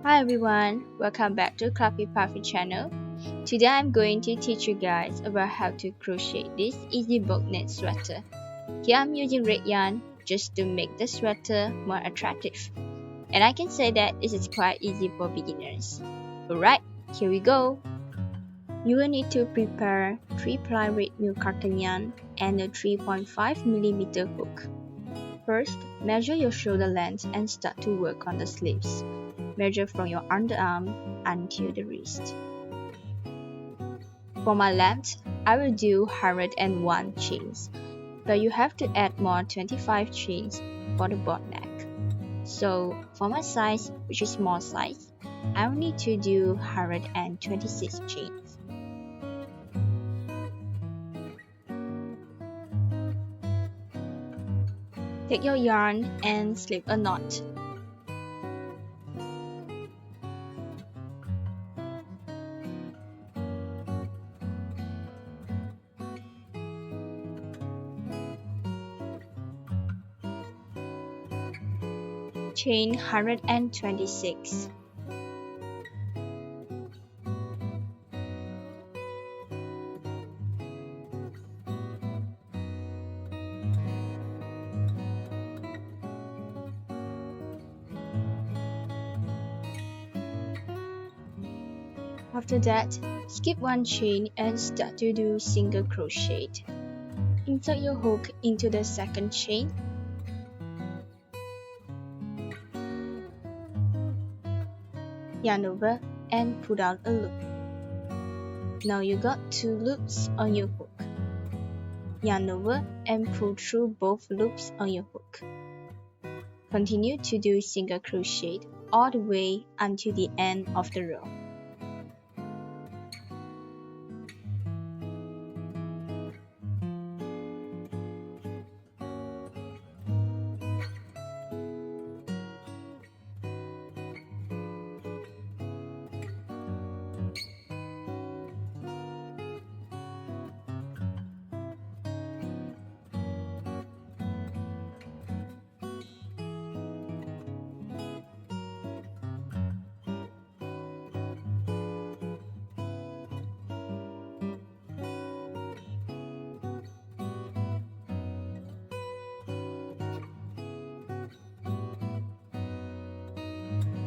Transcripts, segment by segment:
Hi everyone, welcome back to Cluffy Puffy channel. Today I'm going to teach you guys about how to crochet this easy boat neck sweater. Here I'm using red yarn just to make the sweater more attractive. And I can say that this is quite easy for beginners. Alright, here we go. You will need to prepare 3-ply red milk cotton yarn and a 3.5mm hook. First, measure your shoulder length and start to work on the sleeves. Measure from your underarm until the wrist. For my length, I will do 101 chains, but you have to add more 25 chains for the boat neck. So for my size, which is small size, I will need to do 126 chains. Take your yarn and slip a knot. Chain 126. After that, skip one chain and start to do single crochet. Insert your hook into the second chain. Yarn over and pull out a loop. Now you got 2 loops on your hook. Yarn over and pull through both loops on your hook. Continue to do single crochet all the way until the end of the row.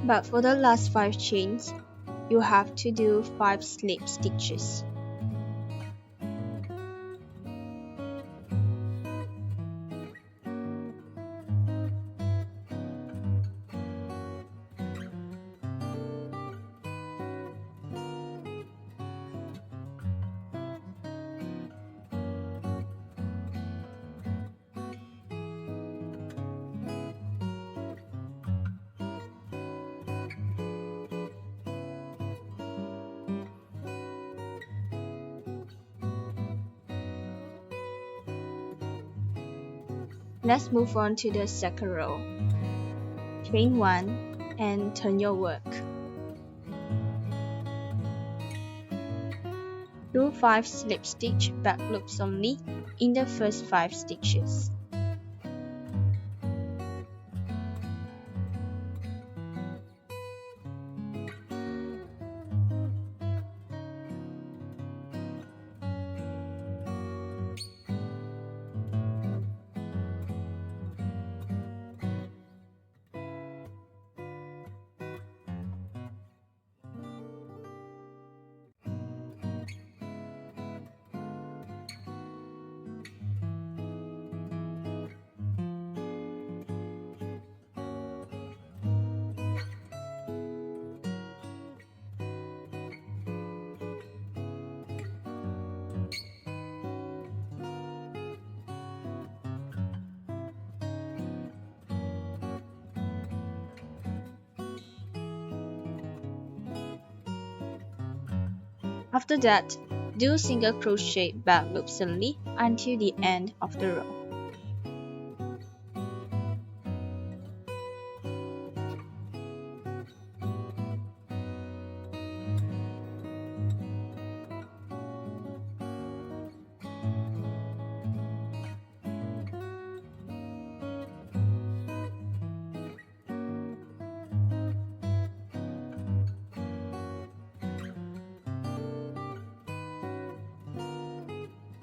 But for the last 5 chains, you have to do 5 slip stitches. Let's move on to the second row. Chain 1 and turn your work. Do 5 slip stitch back loops only in the first 5 stitches. After that, do single crochet back loops only until the end of the row.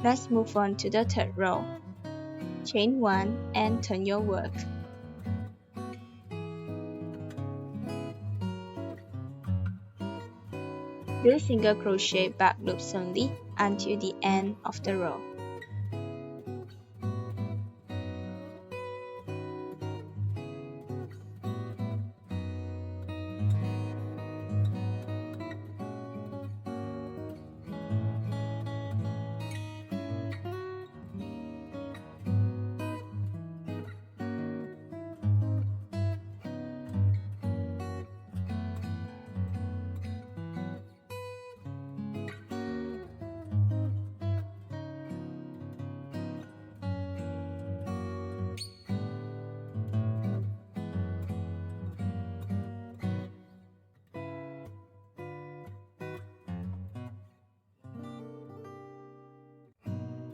Let's move on to the third row. Chain 1 and turn your work. Do single crochet back loops only until the end of the row.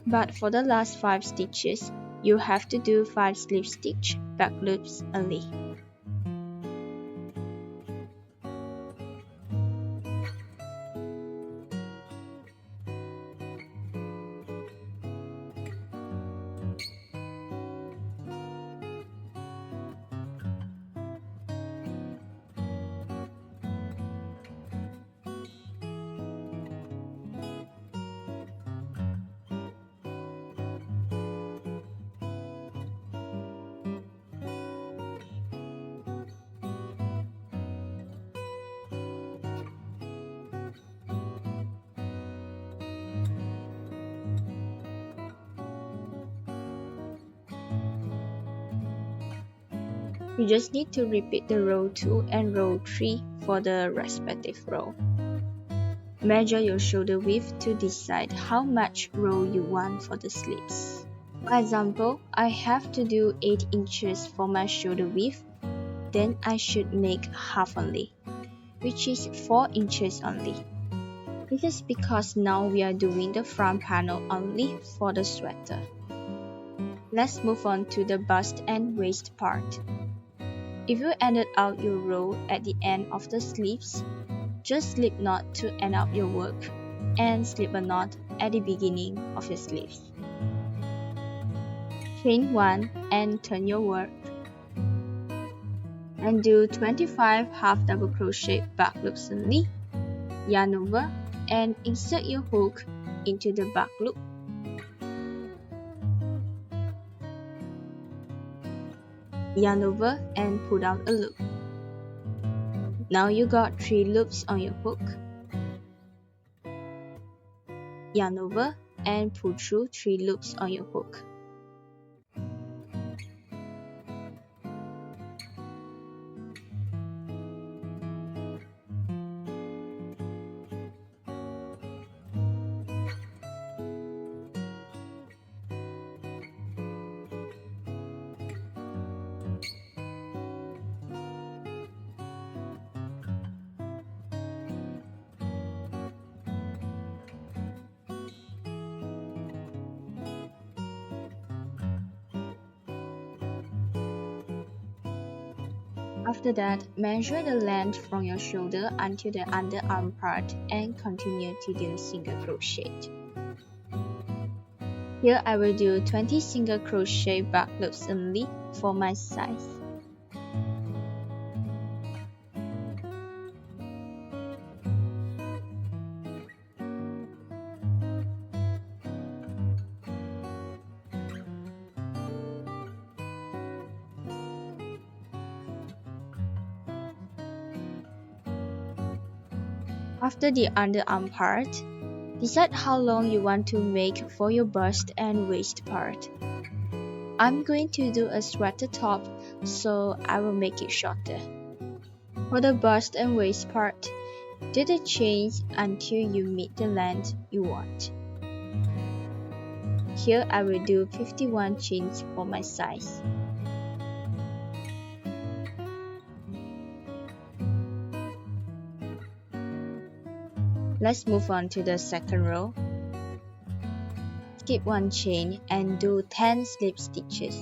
But for the last 5 stitches, you have to do 5 slip stitch back loops only. You just need to repeat the row 2 and row 3 for the respective row. Measure your shoulder width to decide how much row you want for the sleeves. For example, I have to do 8 inches for my shoulder width, then I should make half only, which is 4 inches only. This is because now we are doing the front panel only for the sweater. Let's move on to the bust and waist part. If you ended out your row at the end of the sleeves, just slip knot to end up your work and slip a knot at the beginning of your sleeves. Chain 1 and turn your work. And do 25 half double crochet back loops only. Yarn over and insert your hook into the back loop. Yarn over and pull out a loop. Now you got 3 loops on your hook. Yarn over and pull through 3 loops on your hook. After that, measure the length from your shoulder until the underarm part and continue to do single crochet. Here I will do 20 single crochet back loops only for my size. After the underarm part, decide how long you want to make for your bust and waist part. I'm going to do a sweater top, so I will make it shorter. For the bust and waist part, do the chains until you meet the length you want. Here I will do 51 chains for my size. Let's move on to the second row. Skip 1 chain and do 10 slip stitches.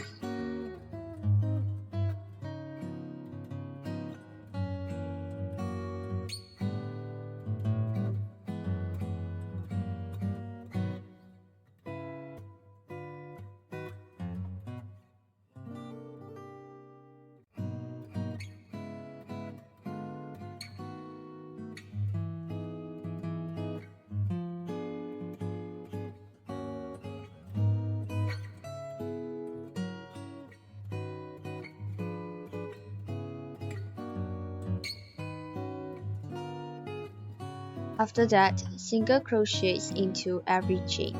After that, single crochets into every chain.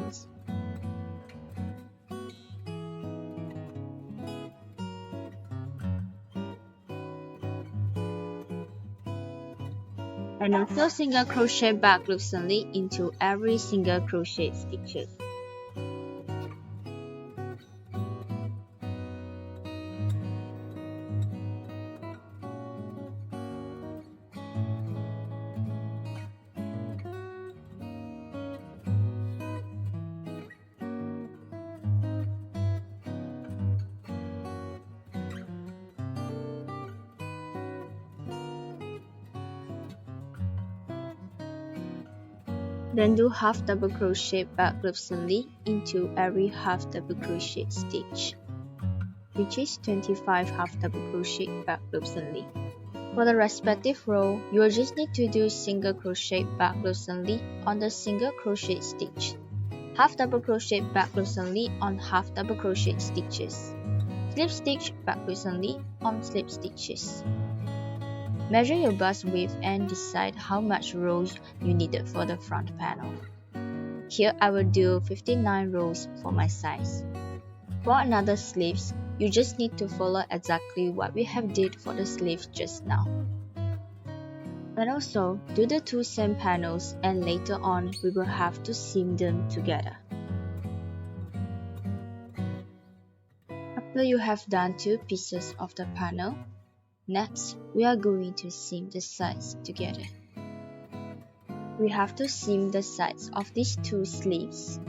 And also single crochet back loops only into every single crochet stitches. Then do half double crochet back loops only into every half double crochet stitch, which is 25 half double crochet back loops only. For the respective row, you will just need to do single crochet back loops only on the single crochet stitch, half double crochet back loops only on half double crochet stitches, slip stitch back loops only on slip stitches. Measure your bust width and decide how much rows you needed for the front panel. Here I will do 59 rows for my size. For another sleeves, you just need to follow exactly what we have did for the sleeves just now. And also, do the two same panels and later on we will have to seam them together. After you have done two pieces of the panel, next we are going to seam the sides together. We have to seam the sides of these two sleeves.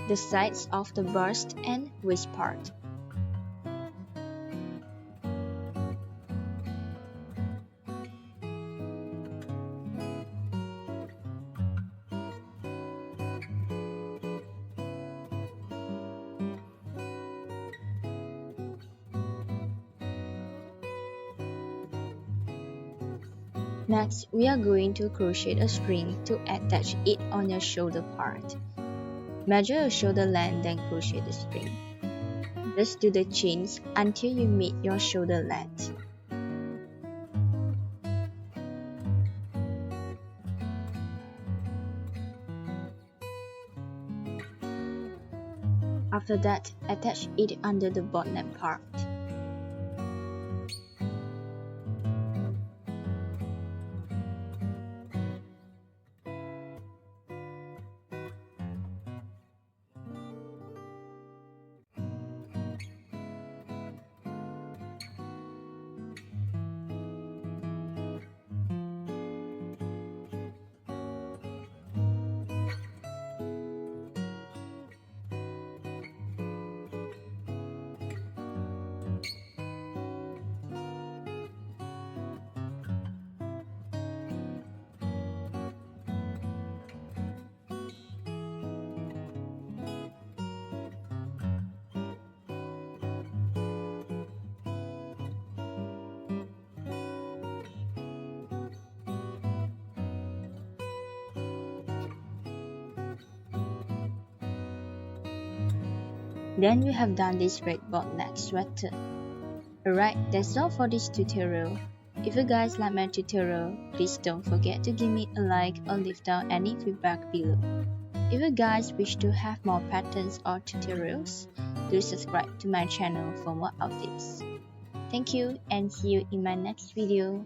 The sides of the bust and waist part. Next, we are going to crochet a string to attach it on your shoulder part. Measure your shoulder length, then crochet the string. Just do the chains until you meet your shoulder length. After that, attach it under the boat neck part. Then we have done this red boat neck sweater. Alright, that's all for this tutorial. If you guys like my tutorial, please don't forget to give me a like or leave down any feedback below. If you guys wish to have more patterns or tutorials, do subscribe to my channel for more updates. Thank you and see you in my next video.